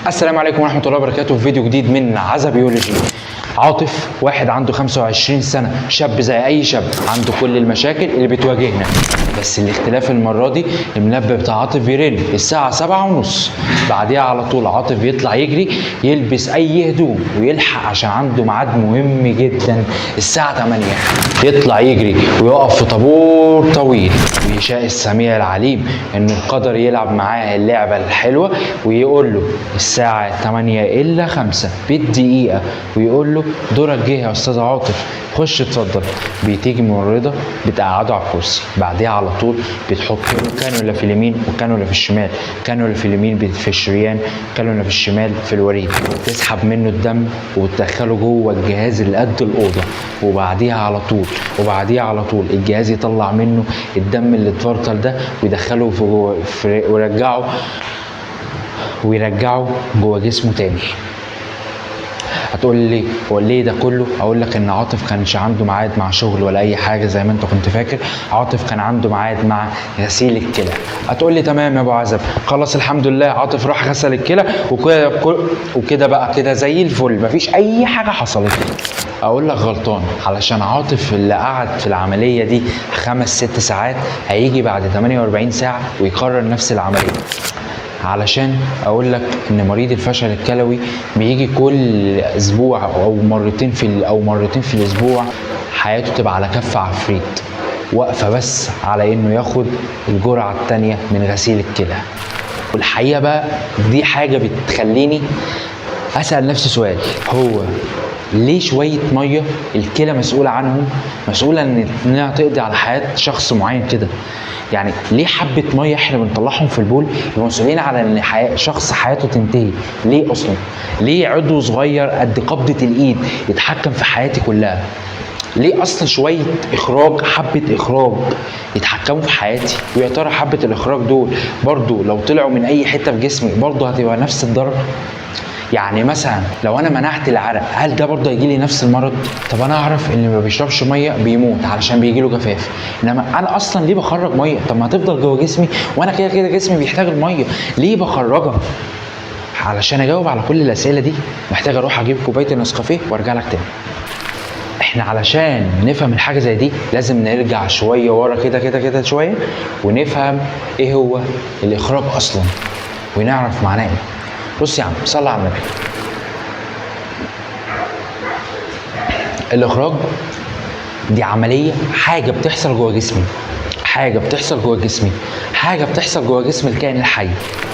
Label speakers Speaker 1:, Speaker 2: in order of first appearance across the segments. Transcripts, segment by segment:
Speaker 1: السلام عليكم ورحمة الله وبركاته. في فيديو جديد من عزا بيولوجي. عاطف واحد عنده 25 سنة، شاب زي أي شاب، عنده كل المشاكل اللي بتواجهنا، بس الاختلاف المرة دي المنبه بتاع عاطف بيرن الساعة 7:30. بعديها على طول عاطف يطلع يجري، يلبس أي هدوم ويلحق عشان عنده ميعاد مهم جدا الساعة 8. يطلع يجري ويقف في طابور طويل، ويشاء السميع العليم إن القدر يلعب معاه اللعبة الحلوة ويقول له الساعة 8:05 بالدقيقة، ويقول له دورك جه يا استاذ عاطف، خش اتفضل. بتيجي ممرضه بتقعده على الكرسي، بعديها على طول بتحط له كانولا في اليمين وكانولا في الشمال، كانولا في اليمين في الشريان، كانولا في الشمال في الوريد، تسحب منه الدم وتدخله جوه الجهاز اللي قد الاوضه، وبعديها على طول الجهاز يطلع منه الدم اللي اتفرطل ده ويدخله في جوه ويرجعه جوه جسمه تاني. هتقول لي هو ليه ده كله؟ اقول لك ان عاطف كانش عنده ميعاد مع شغل ولا اي حاجه زي ما انت كنت فاكر. عاطف كان عنده ميعاد مع غسيل الكلى. هتقول لي تمام يا ابو عزب، خلاص الحمد لله عاطف راح غسل الكلى وكده بقى كده زي الفل، مفيش اي حاجه حصلت. اقول لك غلطان، علشان عاطف اللي قعد في العمليه دي 5-6 ساعات هيجي بعد 48 ساعه ويكرر نفس العمليه. علشان اقول لك ان مريض الفشل الكلوي بيجي كل اسبوع او مرتين في الاسبوع، حياته تبقى على كف عفريت واقفه بس على انه ياخد الجرعه الثانيه من غسيل الكلى. والحقيقه بقى دي حاجه بتخليني اسال نفسي سؤال، هو ليه شويه ميه الكلى مسؤوله عنهم، مسؤوله انها تقضي على حياه شخص معين كده؟ يعني ليه حبه ميه احنا بنطلعهم في البول يبقوا مسؤولين على ان شخص حياته تنتهي؟ ليه اصلا؟ ليه عضو صغير قد قبضه الايد يتحكم في حياتي كلها؟ ليه اصلا شويه حبه اخراج يتحكموا في حياتي؟ ويا ترى حبه الاخراج دول برضو لو طلعوا من اي حته في جسمي برضو هتبقى نفس الضرر؟ يعني مثلا لو انا منعت العرق هل ده برضه هيجي لي نفس المرض؟ طب انا اعرف ان اللي ما بيشربش ميه بيموت علشان بيجي له جفاف، انما انا اصلا ليه بخرج ميه؟ طب ما هتفضل جوه جسمي وانا كده كده جسمي بيحتاج الميه، ليه بخرجها؟ علشان اجاوب على كل الاسئله دي محتاج اروح اجيب كوبايه النسكافيه وارجع لك تاني. احنا علشان نفهم الحاجه زي دي لازم نرجع شويه ورا كده شويه ونفهم ايه هو الاخراج اصلا ونعرف معناه ايه. بص يا عم، صلي على النبي. الاخراج دي عمليه، حاجه بتحصل جوه جسمي، حاجه بتحصل جوه جسم الكائن الحي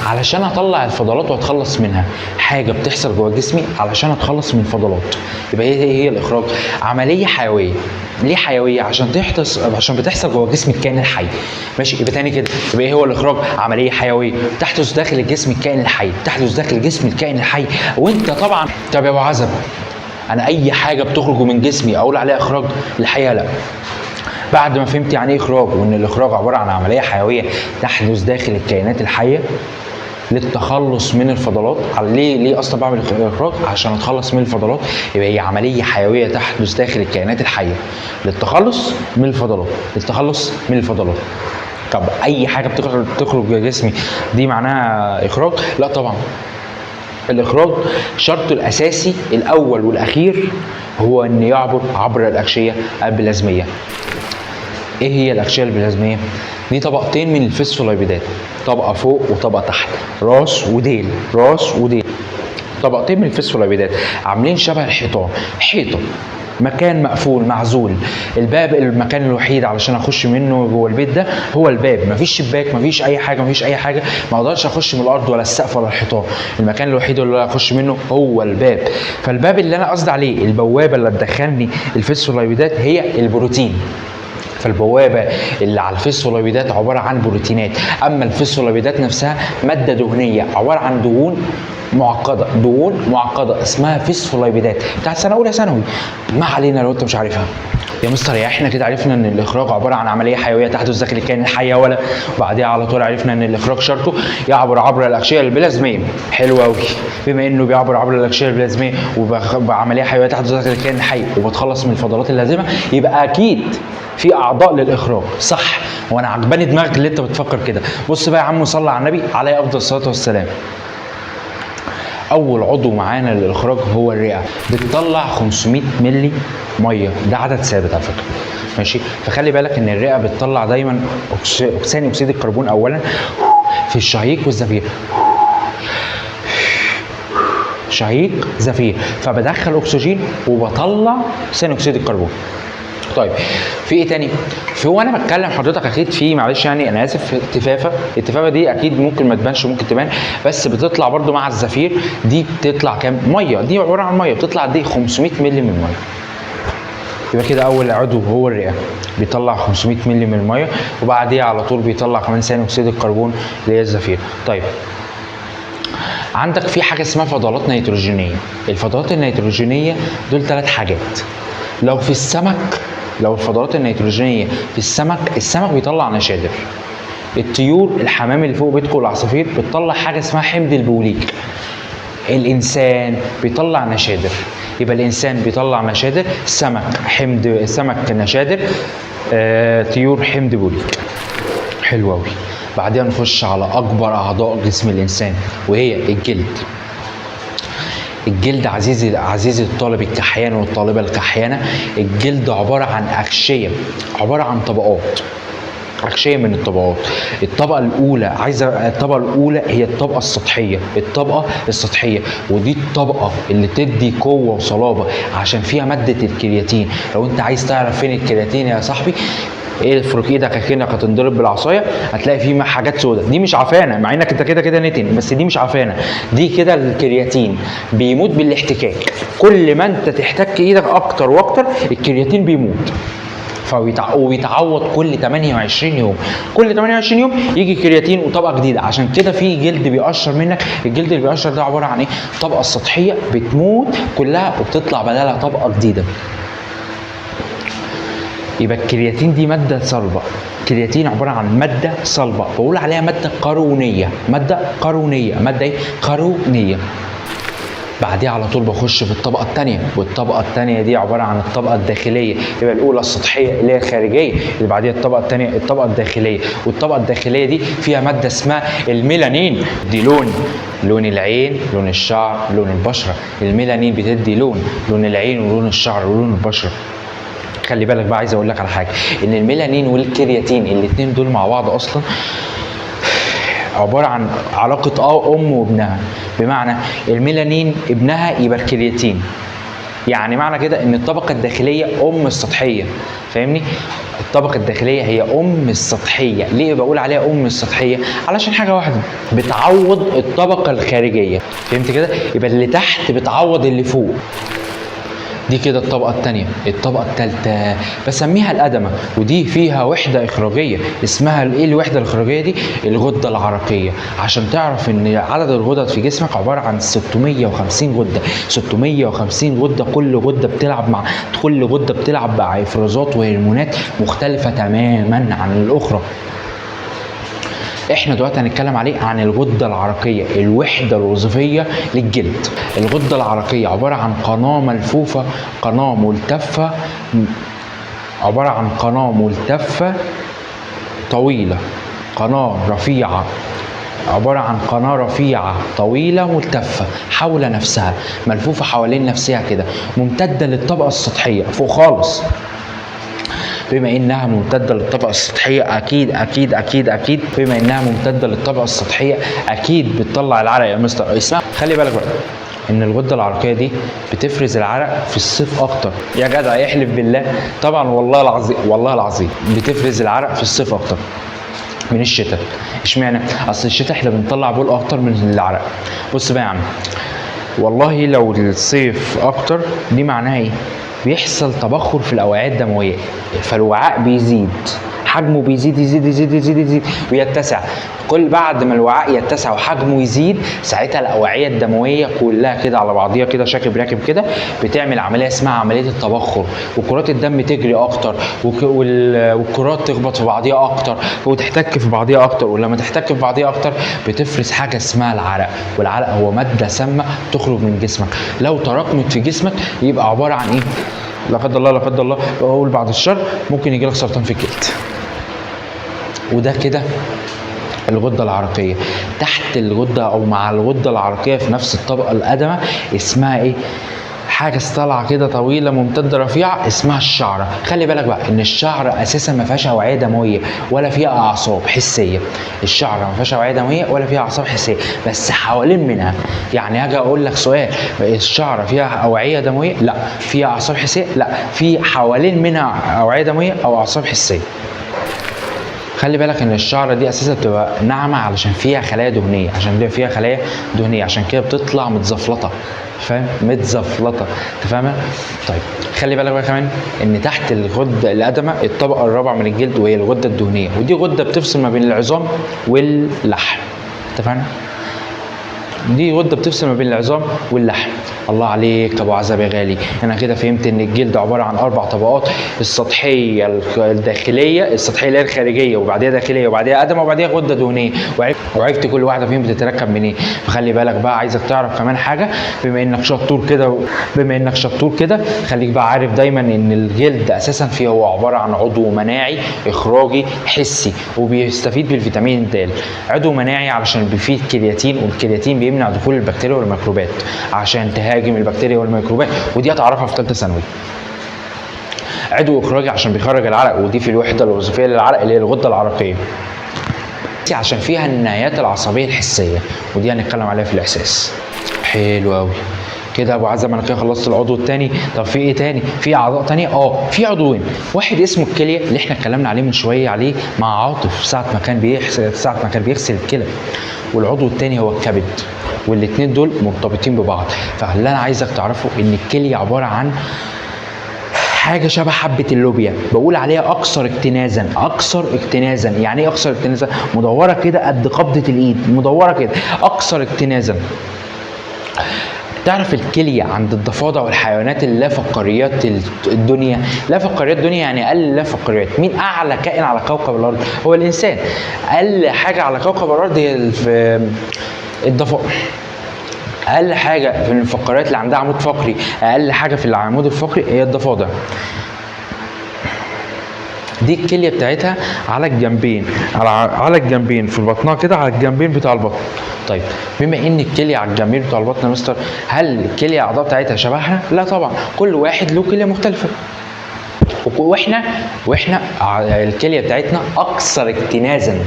Speaker 1: علشان اطلع الفضلات واتخلص منها، حاجه بتحصل جوه جسمي علشان اتخلص من الفضلات. يبقى هي الاخراج عمليه حيويه. ليه حيويه؟ عشان بتحصل جوه جسم الكائن الحي. ماشي، يبقى تاني كده، يبقى ايه هو الاخراج؟ عمليه حيويه تحدث داخل الجسم الكائن الحي، تحدث داخل جسم الكائن الحي. وانت طبعا، طب يا ابو عزب انا اي حاجه بتخرج من جسمي اقول عليها اخراج؟ الحقيقه لا. بعد ما فهمت يعني ايه اخراج وان الاخراج عباره عن عمليه حيويه تحدث داخل الكائنات الحيه للتخلص من الفضلات. ليه اصلا بعمل الاخراج؟ عشان اتخلص من الفضلات. يبقى هي عمليه حيويه تحدث داخل الكائنات الحيه للتخلص من الفضلات. طب اي حاجه بتخرج من جسمي دي معناها اخراج؟ لا طبعا. الاخراج شرطه الاساسي الاول والاخير هو ان يعبر عبر الاغشيه البلازميه. ايه هي الاغشيه البلازميه؟ دي طبقتين من الفسفولايبيدات، طبقه فوق وطبقه تحت، راس وديل. طبقتين من الفسفولايبيدات عاملين شبه الحيطان، حيطه، مكان مقفول معزول. الباب المكان الوحيد علشان اخش منه جوه البيت ده هو الباب، مفيش شباك، مفيش اي حاجه، ما اقدرش اخش من الارض ولا السقف ولا الحيطان. المكان الوحيد اللي اخش منه هو الباب. فالباب اللي انا قصدي عليه، البوابه اللي تدخلني الفسفولايبيدات هي البروتين. فالبوابه اللي على الفسفولايبيدات عباره عن بروتينات، اما الفسفولايبيدات نفسها ماده دهنيه عباره عن دهون معقده اسمها فسفولايبيدات بتاعت سنه اولى ثانوي. ما علينا لو انت مش عارفها يا مستر. يا احنا كده عرفنا ان الاخراج عباره عن عمليه حيويه تحدث داخل الكائن الحي ولا، وبعديها على طول عرفنا ان الاخراج شرطه يعبر عبر الاغشيه البلازميه. حلو قوي. بما انه بيعبر عبر الاغشيه البلازميه وبعمليه حيويه تحدث داخل الكائن الحي وبتخلص من الفضلات اللازمه، يبقى اكيد في اعضاء للاخراج، صح؟ وانا عجباني دماغك اللي انت بتفكر كده. بص بقى يا عم، صلى على النبي عليه افضل الصلاه والسلام. اول عضو معانا للاخراج هو الرئه، بتطلع 500 مللي ميه، ده عدد ثابت على فكره ماشي. فخلي بالك ان الرئه بتطلع دايما ثاني اكسيد الكربون اولا في الشهيق والزفير، شهيق زفير، فبدخل اكسجين وبطلع ثاني اكسيد الكربون. طيب في ايه تاني؟ في وانا بتكلم حضرتك اكيد في، معلش يعني انا اسف، التفافه دي اكيد ممكن ما تبانش، ممكن تبان، بس بتطلع برده مع الزفير. دي بتطلع كام؟ ميه، دي عباره عن ميه، بتطلع دي 500 مللي من الميه. يبقى كده اول عضو هو الرئه، بيطلع 500 مللي من الميه، وبعديها على طول بيطلع كمان ثاني اكسيد الكربون اللي هي الزفير. طيب عندك في حاجه اسمها فضلات نيتروجينيه. الفضلات النيتروجينيه دول 3 حاجات. لو في السمك، لو الفضلات النيتروجينيه في السمك بيطلع نشادر. الطيور، الحمام اللي فوق بيتكم والعصافير بتطلع حاجه اسمها حمض البوليك. الانسان بيطلع نشادر. يبقى الانسان بيطلع نشادر، سمك نشادر، طيور حمض بوليك. حلو قوي. بعدين نخش على اكبر اعضاء جسم الانسان وهي الجلد. الجلد عزيزي الطالب الكحيان والطالبه الكحيانه، الجلد عباره عن اغشيه، عباره عن طبقات، أغشية من الطبقات. الطبقة الأولى هي الطبقة السطحية، ودي الطبقة اللي تدي قوة وصلابة عشان فيها مادة الكرياتين. لو أنت عايز تعرف فين الكرياتين يا صاحبي، افرك ايدك كأنك هتنضرب بالعصايه، هتلاقي فيه حاجات سوداء. دي مش عفانه، مع انك انت كده نتن، بس دي مش عفانه، دي كده الكرياتين بيموت بالاحتكاك. كل ما انت تحتك ايدك اكتر واكتر الكرياتين بيموت، وبيتعوض كل 28 يوم. كل 28 يوم يجي كرياتين وطبقه جديده. عشان كده في جلد بيقشر منك. الجلد اللي بيقشر ده عباره عن ايه؟ الطبقه السطحيه بتموت كلها وبتطلع بدلها طبقه جديده. يبقى الكرياتين دي ماده صلبه. الكرياتين عباره عن ماده صلبه، بقول عليها ماده قارونيه. ماده ايه؟ قارونيه. بعديها على طول بخش في الطبقه الثانيه، والطبقه الثانيه دي عباره عن الطبقه الداخليه. يبقى الاولى السطحيه اللي هي الخارجيه، اللي بعديها الطبقه الثانيه الطبقه الداخليه. والطبقه الداخليه دي فيها ماده اسمها الميلانين. دي لون العين، لون الشعر، لون البشره. الميلانين بتدي لون العين ولون الشعر ولون البشره. خلي بالك بقى، عايز اقول لك على حاجه، ان الميلانين والكرياتين الاثنين دول مع بعض اصلا عباره عن علاقه ام وابنها. بمعنى الميلانين ابنها يبقى الكرياتين. يعني معنى كده ان الطبقه الداخليه ام السطحيه، فاهمني؟ الطبقه الداخليه هي ام السطحيه. ليه بقول عليها ام السطحيه؟ علشان حاجه واحده، بتعوض الطبقه الخارجيه. فهمت كده؟ يبقى اللي تحت بتعوض اللي فوق. دي كده الطبقة الثانية. الطبقة الثالثة بسميها الأدمة، ودي فيها وحدة إخراجية اسمها إيه الوحدة الإخراجية دي؟ الغدة العرقية. عشان تعرف إن عدد الغدد في جسمك عبارة عن 650 غدة. 650 غدة، كل غدة بتلعب مع إفرازات وهرمونات مختلفة تماما عن الأخرى. احنا دلوقتي هنتكلم عن الغده العرقيه، الوحده الوظيفيه للجلد. الغده العرقيه عباره عن قناه ملفوفه، قناه ملتفه، عباره عن قناه ملتفه طويله، قناه رفيعه، عباره عن قناه رفيعه طويله ملتفه حول نفسها، ملفوفه حوالين نفسها كده، ممتده للطبقه السطحيه فوق خالص. بما انها ممتده للطبقه السطحيه اكيد بما انها ممتده للطبقه السطحيه اكيد بتطلع العرق يا مستر. اسمع، خلي بالك بقى ان الغده العرقيه دي بتفرز العرق في الصيف اكتر. يا جدع يحلف بالله، طبعا والله العظيم بتفرز العرق في الصيف اكتر من الشتاء. اشمعنى؟ اصل الشتاء احنا بنطلع بول اكتر من العرق. بص بقى يا عم، والله لو الصيف اكتر دي معناها ايه؟ بيحصل تبخر في الاوعيه الدمويه، فالوعاء بيزيد، حجمه بيزيد يزيد ويتسع. كل بعد ما الوعاء يتسع وحجمه يزيد، ساعتها الاوعيه الدمويه كلها كده على بعضيها كده شاكب راكب كده بتعمل عمليه اسمها عمليه التبخر، وكرات الدم تجري اكتر، والكرات تخبط في بعضيها اكتر وتحتك في بعضيها اكتر. ولما تحتك في بعضيها اكتر بتفرز حاجه اسمها العرق. والعرق هو ماده سامه تخرج من جسمك، لو تراكمت في جسمك يبقى عباره عن ايه؟ لا قدر الله بقول بعد الشر ممكن يجي لك سرطان في الجلد. وده كده الغده العرقيه. تحت الغده او مع الغده العرقيه في نفس الطبقه الادمه اسمها ايه؟ حاجه طالعه كده طويله ممتده رفيعه اسمها الشعره. خلي بالك بقى ان الشعره اساسا ما فيهاش اوعيه دمويه ولا فيها اعصاب حسيه. الشعره ما فيهاش اوعيه دمويه ولا فيها اعصاب حسيه، بس حوالين منها. يعني هاجي اقول لك سؤال، الشعره فيها اوعيه دمويه؟ لا. فيها اعصاب حسيه؟ لا. في حوالين منها اوعيه دمويه او اعصاب حسيه. خلي بالك ان الشعره دي اساسا بتبقى ناعمه علشان فيها خلايا دهنيه، عشان بيبقى فيها خلايا دهنيه، عشان كده بتطلع متزفلطه. فاهم؟ متزفلطه. انت فاهمه؟ طيب خلي بالك بقى كمان ان تحت الغده الادمه الطبقه الرابعه من الجلد وهي الغده الدهنيه، ودي غده بتفصل ما بين العظام واللحم. انت فاهم؟ دي غده بتفصل ما بين العظام واللحم. الله عليك ابو عزب يا غالي، انا كده فهمت ان الجلد عباره عن 4 طبقات: السطحيه الداخليه، السطحيه اللي هي الخارجيه، وبعديها داخليه، وبعديها ادمه، وبعديها غده دهنيه، وعرفت كل واحده فيهم بتتركب من ايه. فخلي بالك بقى، عايزك تعرف كمان حاجه، بما انك شطور كده خليك بقى عارف دايما ان الجلد اساسا فيه هو عباره عن عضو مناعي اخراجي حسي، وبيستفيد بالفيتامين د. عضو مناعي علشان بيفيد كرياتين، والكرياتين بيمنع دخول البكتيريا والميكروبات عشان تهاجم البكتيريا والميكروبات، ودي هتعرفها في ثالثه ثانوي. عضو اخراجي عشان بيخرج العرق، ودي في الوحده الوظيفيه للعرق اللي هي الغده العرقيه، عشان فيها النهايات العصبيه الحسيه، ودي هنتكلم عليها في الاحساس. حلو قوي كده يا ابو عزم، انا كده خلصت العضو الثاني. طب في ايه تاني؟ في اعضاء ثانيه؟ في عضوين، واحد اسمه الكليه اللي احنا اتكلمنا عليه من شويه عليه مع عاطف ساعه ما كان بيغسل الكلى، والعضو الثاني هو الكبد، والاثنين دول مرتبطين ببعض. فاللي انا عايزك تعرفه ان الكليه عباره عن حاجه شبه حبه اللوبيا، بقول عليها اكثر اكتنازا. يعني ايه اكثر اكتنازا؟ مدوره كده قد قبضه الايد، مدوره كده، اكثر اكتنازا. تعرف الكليه عند الضفادع والحيوانات اللافقاريات الدنيا، لافقاريات الدنيا يعني اقل لافقاريات. مين اعلى كائن على كوكب الارض؟ هو الانسان. اقل حاجه على كوكب الارض هي الضفادع. اقل حاجه في الفقرات اللي عندها عمود فقري، اقل حاجه في العمود الفقري هي الضفادع. دي الكليه بتاعتها على الجنبين، على الجنبين في بطنها كده، على الجنبين بتاع البطن. طيب بما ان الكليه على الجنبين بتاع البطن يا مستر، هل الكليه الاعضاء بتاعتها شبهنا؟ لا طبعا، كل واحد له كليه مختلفه. واحنا الكليه بتاعتنا اكثر اكتنازا.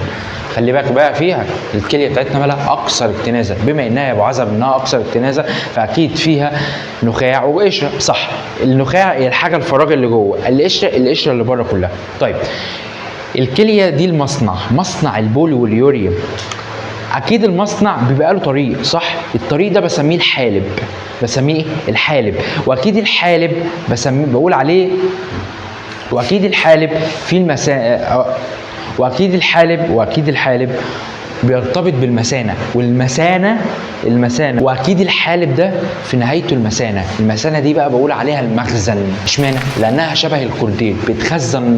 Speaker 1: خلي بالك بقى فيها الكليه بتاعتنا مالها اكثر اكتنازا، بما انها يا ابو عزب انها اكثر اكتنازا فاكيد فيها نخاع وقشره. صح، النخاع هي الحاجه الفراغ اللي جوه، القشره اللي بره كلها. طيب الكليه دي مصنع البول واليوريا. اكيد المصنع بيبقى له طريق، صح؟ الطريق ده بسميه الحالب. واكيد الحالب بقول عليه، واكيد الحالب في واكيد الحالب بيرتبط بالمثانه، والمثانه واكيد الحالب ده في نهايته المثانه دي بقى بقول عليها المخزن. اشمعنى؟ لانها شبه الكورديل،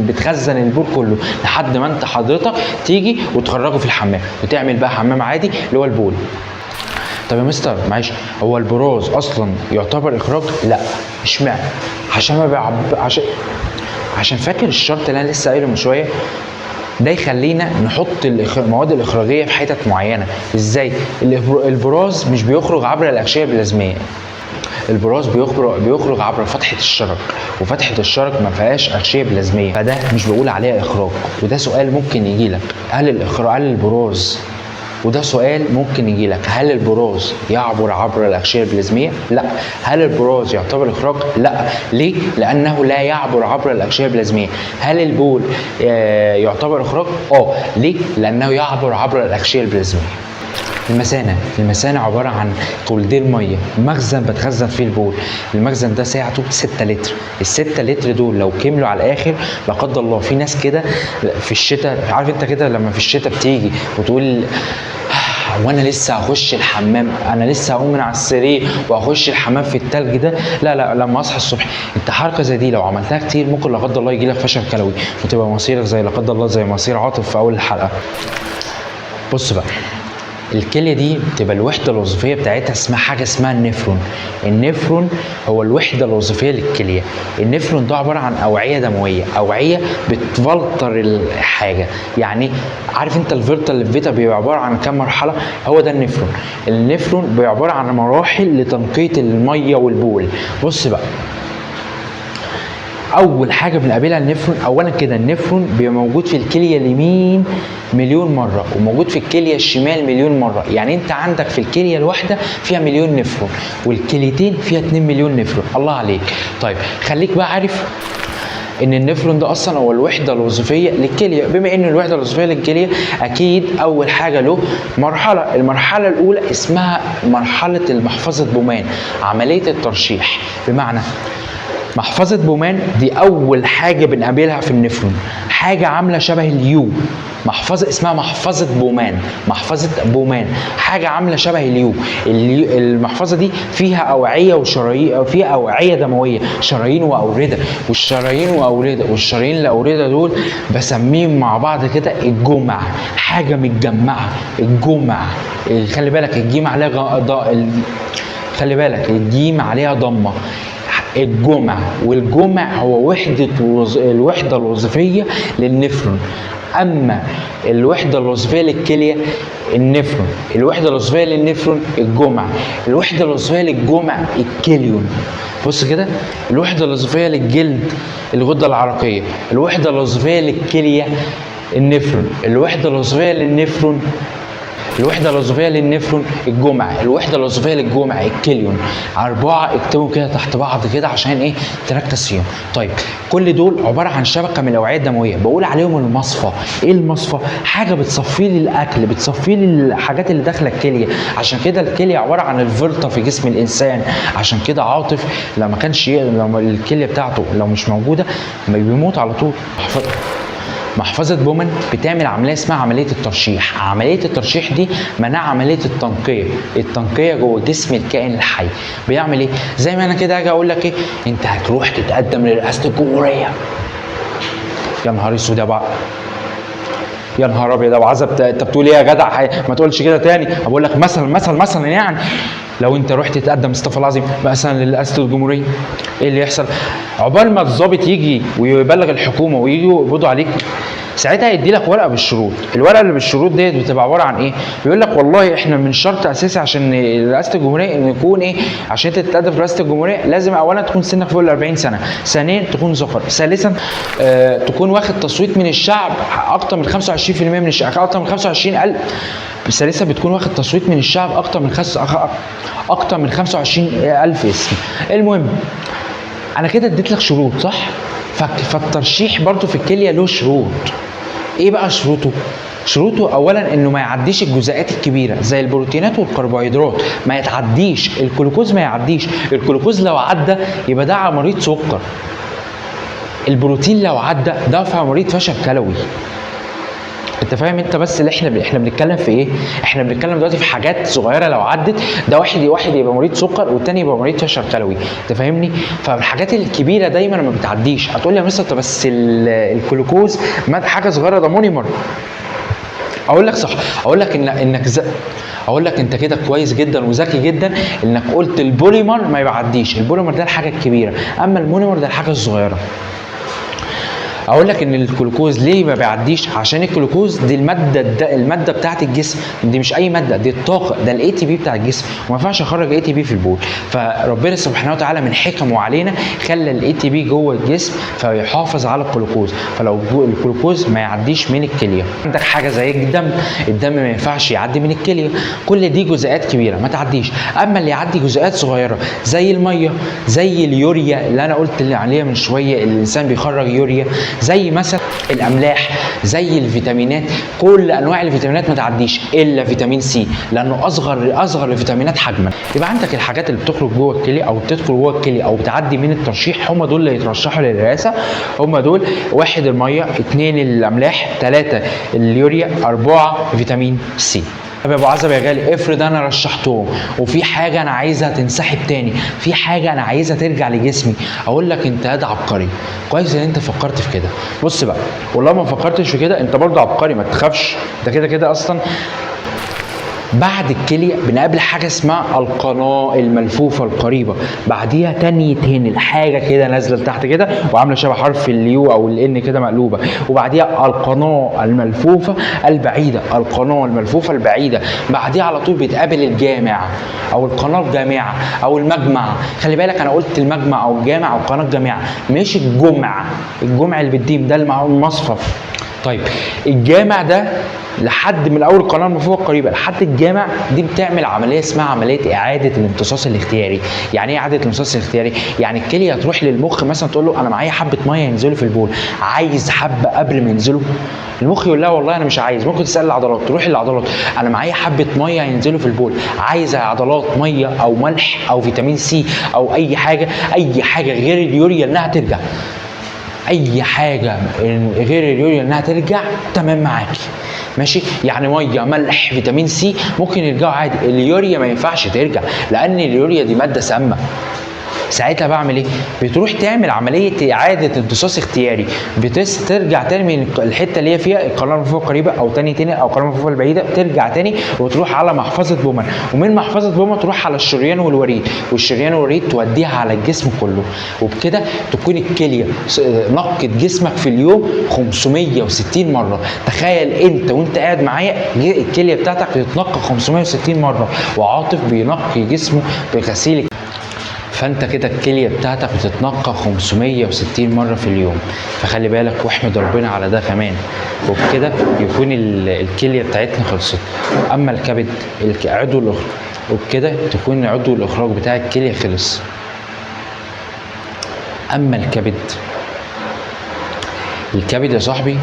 Speaker 1: بتخزن البول كله لحد ما انت حضرتك تيجي وتخرجه في الحمام وتعمل بقى حمام عادي اللي هو البول. طب يا مستر معلش، هو البراز اصلا يعتبر اخراج؟ لا. اشمعنى؟ عشان فاكر الشرط اللي انا لسه قايله من شويه ده يخلينا نحط المواد الاخراجيه في حتت معينه. ازاي؟ البراز مش بيخرج عبر الاغشيه البلازميه، البراز بيخرج عبر فتحه الشرج، وفتحه الشرج ما فيهاش اغشيه بلازميه، فده مش بقول عليها اخراج. وده سؤال ممكن يجي لك، هل البراز، وده سؤال ممكن يجي لك، هل البراز يعبر عبر الاغشيه البلازميه؟ لا. هل البراز يعتبر اخراج؟ لا. ليه؟ لانه لا يعبر عبر الاغشيه البلازميه. هل البول يعتبر اخراج؟ ليه؟ لانه يعبر عبر الاغشيه البلازميه. المثانه عباره عن كولدير ميه، مخزن بتخزن فيه البول. المخزن ده سعته 6 لتر. ال6 لتر دول لو كملوا على الاخر لا قدر الله، في ناس كده في الشتاء، عارف انت كده لما في الشتاء بتيجي وتقول وانا لسه هخش الحمام، انا لسه هقوم من على السرير واخش الحمام في التلج ده، لا لما اصحى الصبح. انت حركه زي دي لو عملتها كتير ممكن لا قدر الله يجي لك فشل كلوي، وتبقى مصيرك زي لا قدر الله زي مصير عاطف في اول الحلقه. بص بقى، الكليه دي بتبقى الوحده الوظيفيه بتاعتها اسمها حاجه اسمها النفرون. النفرون هو الوحده الوظيفيه للكليه. النفرون ده عباره عن اوعيه دمويه، اوعيه بتفلتر الحاجه. يعني عارف انت الفلتر اللي في بيتها بيبقى عباره عن كام مرحله؟ هو ده النفرون. النفرون بيبقى عباره عن مراحل لتنقيه الميه والبول. بص بقى، اول حاجه بنقابلها النفرون. اولا كده النفرون بيبقى موجود في الكليه اليمين مليون مره، وموجود في الكليه الشمال مليون مره. يعني انت عندك في الكليه الواحده فيها مليون نفرون، والكليتين فيها 2 مليون نفرون. الله عليك. طيب خليك بقى عارف ان النفرون ده اصلا هو الوحده الوظيفيه للكليه. بما ان الوحده الوظيفيه للكليه اكيد اول حاجه له مرحله. المرحله الاولى اسمها مرحله المحفظه بومان، عمليه الترشيح. بمعنى محفظة بومان دي أول حاجة بنقابلها في النفرون، حاجة عاملة شبه اليو. محفظة اسمها محفظة بومان، محفظة بومان حاجة عاملة شبه اليو. المحفظة دي فيها أوعية وشرايين، فيها أوعية دموية، شرايين وأوردة. والشرايين الأوردة دول بسميهم مع بعض كده الجمع، حاجة متجمعة. الجمع خلي بالك الجيم عليها خلي بالك الجيم عليها ضمة. الجمع، والجمع هو الوحدة الوظيفية للنفرون. أما الوحدة الوظيفية للكلية النفرون، الوحدة الوظيفية للنفرون الجمع، الوحدة الوظيفية للجمع الكليون. بص كده، الوحدة الوظيفية للجلد الغدة العرقية، الوحدة الوظيفية للكلية النفرون، الوحدة الوظيفية للنفرون الجمع، الوحده الوظيفيه للجمع الكليون. 4 اكتبوا كده تحت بعض كده عشان ايه تركز فيهم. طيب كل دول عباره عن شبكه من الاوعيه الدمويه، بقول عليهم المصفى. ايه المصفى؟ حاجه بتصفي لي الاكل، بتصفي لي الحاجات اللي داخله الكليه. عشان كده الكليه عباره عن الفلتر في جسم الانسان. عشان كده عاطف لما كانش لما الكليه بتاعته لو مش موجوده بيموت على طول. محفظة بومان بتعمل عملية اسمها عملية الترشيح. عملية الترشيح دي معناها عملية التنقية جوه جسم الكائن الحي. بيعمل ايه؟ زي ما انا كده اجي اقول لك ايه، انت هتروح تتقدم لرئاسة الجمهورية. يا نهار اسود يا بعض، يا نهار ابيض يا عزب، انت بتقول ايه يا جدع؟ ما تقولش كده تاني. بقول لك مثلا يعني لو انت رحت تتقدم استغفر الله العظيم مثلا لرئاسه الجمهوريه، ايه اللي يحصل؟ عقبال ما الضابط يجي ويبلغ الحكومه ويجوا يقبضوا عليك، ساعتها يدي لك ورقه بالشروط. الورقه اللي بالشروط ديت بتبقى عباره عن ايه؟ بيقول لك والله احنا من شرط اساسي عشان رئاسه الجمهوريه ان يكون ايه؟ عشان انت تتقدم في رئاسه الجمهوريه لازم اولا تكون سنك فوق ال 40 سنه، ثانيا تكون ذكر، ثالثا تكون واخد تصويت من الشعب اكتر من 25% من الشعب، اكتر من 25,000. ثالثا بتكون واخد تصويت من الشعب اكتر من 25,000 اسم. المهم انا كده اديت لك شروط صح؟ فالترشيح برضو في الكليه له شروط. ايه بقى شروطه؟ شروطه اولا انه ما يعديش الجزيئات الكبيره زي البروتينات والكربوهيدرات، ما يتعديش. الجلوكوز ما يعديش، الجلوكوز لو عدى يبقى ده مريض سكر. البروتين لو عدى ده في مريض فشل كلوي. انت فاهم انت بس اللي احنا بنتكلم في ايه؟ احنا بنتكلم دلوقتي في حاجات صغيره لو عدت ده واحد يبقى مريض سكر والتاني يبقى مريض فشل كلوي. انت فاهمني؟ فالحاجات الكبيره دايما ما بتعديش. هتقول لي يا مستر طب بس الجلوكوز حاجه صغيره ده مونيمر. اقول لك صح، اقول لك اقول لك انت كده كويس جدا وذكي جدا انك قلت البوليمر ما يعديش. البوليمر ده الحاجه الكبيره، اما المونيمر ده الحاجه الصغيره. اقول لك ان الجلوكوز ليه ما بيعديش؟ عشان الجلوكوز دي الماده بتاعه الجسم، دي مش اي ماده، دي الطاقه، ده الاي تي بي بتاع الجسم، وما ينفعش اخرج اي تي بي في البول. فربنا سبحانه وتعالى من حكمه علينا خلى الاي تي بي جوه الجسم فيحافظ على الجلوكوز. فلو الجلوكوز ما يعديش من الكليه. عندك حاجه زي الدم ما ينفعش يعدي من الكليه. كل دي جزيئات كبيره ما تعديش. اما اللي يعدي جزيئات صغيره زي الميه، زي اليوريا اللي انا قلت عليها من شويه، الانسان بيخرج يوريا، زي مثلا الاملاح، زي الفيتامينات. كل انواع الفيتامينات ما تعديش الا فيتامين سي لانه اصغر الفيتامينات حجما. يبقى عندك الحاجات اللي بتخرج جوه الكليه او بتدخل جوه الكليه او بتعدي من الترشيح، هم دول اللي يترشحوا للرئاسه. هم دول: 1 الميه، 2 الاملاح، 3 اليوريا، 4 فيتامين سي. طب يا ابو عزب يا غالي، افرض انا رشحتهم وفي حاجه انا عايزها تنسحب تاني، في حاجه انا عايزها ترجع لجسمي، اقول لك انت يا عبقري، كويس ان انت فكرت في كده. بص بقى، والله ما فكرتش في كده انت برضه عبقري، ما تخافش، انت كده اصلا بعد الكليه بنقابل حاجه اسمها القناه الملفوفه القريبه، بعديها تاني تهن حاجه كده نازله لتحت كده وعامله شبه حرف اليو او الان كده مقلوبه، وبعديها القناه الملفوفه البعيده، القناه الملفوفه البعيده. بعديها على طول بيتقابل الجامع او القناه الجامعه او المجمع. خلي بالك انا قلت المجمع او الجامع او القناه الجامعه مش الجمع، الجمع اللي بالديم ده المصفى. طيب الجامع ده لحد من اول القناه الملفوفه القريبه لحد الجامع دي بتعمل عمليه اسمها عمليه اعاده الامتصاص الاختياري. يعني ايه اعاده الامتصاص الاختياري؟ يعني الكليه تروح للمخ مثلا تقول له انا معايا حبه ميه ينزلوا في البول، عايز حبه قبل ما ينزلوا؟ المخ يقول لها والله انا مش عايز. ممكن تسال العضلات، تروح للعضلات انا معايا حبه ميه ينزلوا في البول، عايز عضلات ميه او ملح او فيتامين سي او اي حاجه، اي حاجه غير اليوريا انها ترجع، اي حاجه غير اليوريا انها ترجع تمام معاكي ماشي. يعني ميه ملح فيتامين سي ممكن يرجعوا عادي، اليوريا ما ينفعش ترجع لان اليوريا دي ماده سامه. ساعتها بعمل ايه؟ بتروح تعمل عمليه اعاده امتصاص اختياري، ترجع تاني من الحته اللي هي فيها القناه الملفوفه القريبه او تاني او القناه الملفوفه البعيده، ترجع تاني وتروح على محفظه بومن، ومن محفظه بومن تروح على الشريان والوريد، والشريان والوريد توديها على الجسم كله. وبكده تكون الكليه نقت جسمك في اليوم 560 مره. تخيل انت وانت قاعد معايا الكليه بتاعتك بتتنقى 560 مره، وعاطف بينقي جسمه بغسيل. فانت كده الكليه بتاعتك بتتنقى 560 مره في اليوم، فخلي بالك واحمد ربنا على ده كمان. وبكده يكون الكليه بتاعتنا خلصت. اما الكبد عضو الاخراج، وبكده تكون عضو الاخراج بتاع الكليه خلص. اما الكبد يا صاحبي،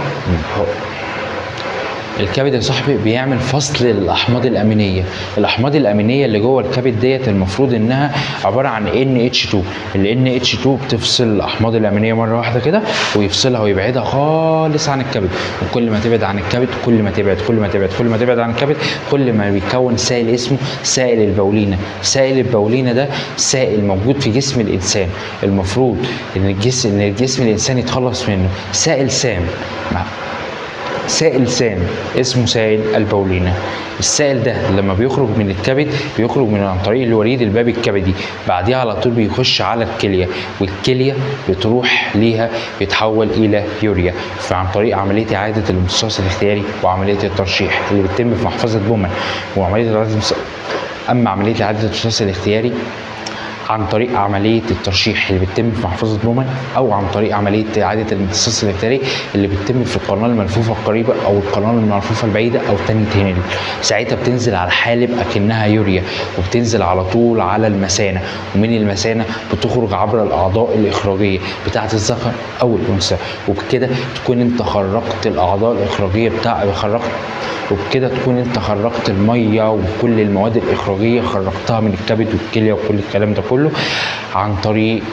Speaker 1: الكبد يا صاحبي بيعمل فصل للاحماض الامينيه. الاحماض الامينيه اللي جوه الكبد ديت المفروض انها عباره عن NH2. ال NH2 بتفصل الاحماض الامينيه مره واحده كده ويفصلها ويبعدها خالص عن الكبد. وكل ما تبعد عن الكبد كل ما تبعد عن الكبد كل ما بيكون سائل اسمه سائل البولينه. سائل البولينه ده سائل موجود في جسم الانسان، المفروض ان الجسم الانسان يتخلص منه. سائل سام اسمه سائل البولينة. السائل ده لما بيخرج من الكبد بيخرج من عن طريق الوريد الباب الكبدي، بعديها على طول بيخش على الكليه، والكليه بتروح ليها يتحول الى يوريا فعن طريق عمليه اعاده الامتصاص الاختياري وعمليه الترشيح اللي بتتم في محفظه بومن. اما عمليه اعاده الامتصاص الاختياري عن طريق عمليه الترشيح اللي بتتم في محفظه بومن، او عن طريق عمليه اعاده الامتصاص الاختياري اللي بتتم في القناه الملفوفه القريبه او القناه الملفوفه البعيده او تاني تهنل. ساعتها بتنزل على الحالب اكنها يوريا، وبتنزل على طول على المثانه، ومن المثانه بتخرج عبر الاعضاء الاخراجيه بتاعه الذكر او الانثى. وبكده تكون انت خرجت الاعضاء الاخراجيه وبكده تكون انت خرجت الميه وكل المواد الاخراجيه خرجتها من الكبد والكليه وكل الكلام ده كله عن طريق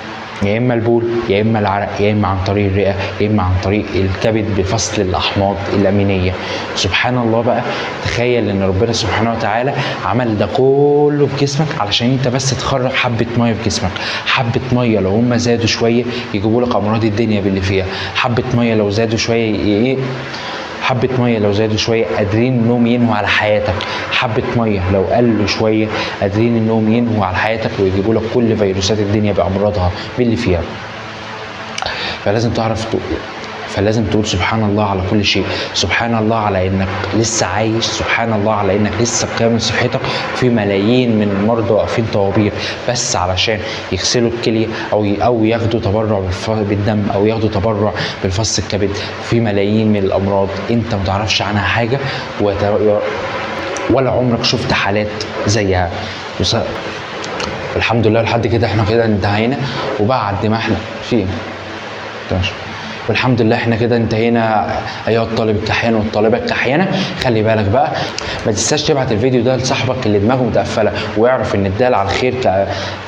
Speaker 1: يا اما البول يا اما العرق يا اما عن طريق الرئه يا اما عن طريق الكبد بفصل الاحماض الامينيه. سبحان الله بقى، تخيل ان ربنا سبحانه وتعالى عمل ده كله في جسمك علشان انت بس تخرج حبه ميه في جسمك. حبه ميه لو هم زادوا شويه يجيبوا لك امراض الدنيا باللي فيها. حبه ميه لو زادوا شويه حبة مية لو زادوا شوية قادرين انهم ينهوا على حياتك. حبة مية لو قلوا شوية قادرين انهم ينهوا على حياتك ويجيبوا لك كل فيروسات الدنيا بأمراضها باللي فيها. فلازم تقول سبحان الله على كل شيء. سبحان الله على انك لسه عايش، سبحان الله على انك لسه بكامل صحتك. في ملايين من المرضى واقفين طوابير بس علشان يغسلوا الكليه او ياخدوا تبرع بالدم او ياخدوا تبرع بالفص الكبد. في ملايين من الامراض انت ما تعرفش عنها حاجه ولا عمرك شفت حالات زيها. الحمد لله لحد كده احنا كده انتهينا. وبعد ما احنا والحمد لله احنا كده انتهينا ايها الطالب الكحيان والطالبه الكحيانه. خلي بالك بقى ما تنساش تبعت الفيديو ده لصاحبك اللي دماغه متقفله ويعرف ان الدال على الخير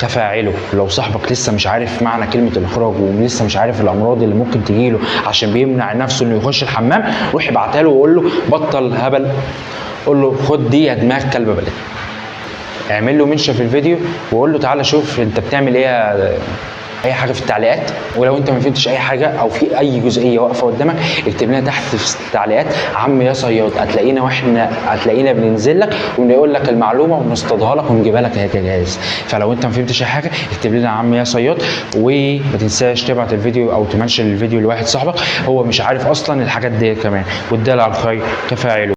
Speaker 1: كفاعله. لو صاحبك لسه مش عارف معنى كلمه الاخراج ولسه مش عارف الامراض اللي ممكن تجيله عشان بيمنع نفسه انه يخش الحمام، روح ابعتها له وقول له بطل هبل، قول له خد دي يا دماغ كلب بلد. اعمل له منشن في الفيديو وقول له تعالى شوف انت بتعمل ايه اي حاجه في التعليقات. ولو انت ما فهمتش اي حاجه او في اي جزئيه واقفه قدامك اكتب لنا تحت في التعليقات عم يا صياد، هتلاقينا بننزل لك ونقول لك المعلومه ونصطادها لك ونجيبها لك جاهز. فلو انت ما فهمتش اي حاجه اكتب لنا عم يا صياد، وما تنساش تبعت الفيديو او تمنشن الفيديو لواحد صاحبك هو مش عارف اصلا الحاجات دي كمان. والدال على الخير كفاعله.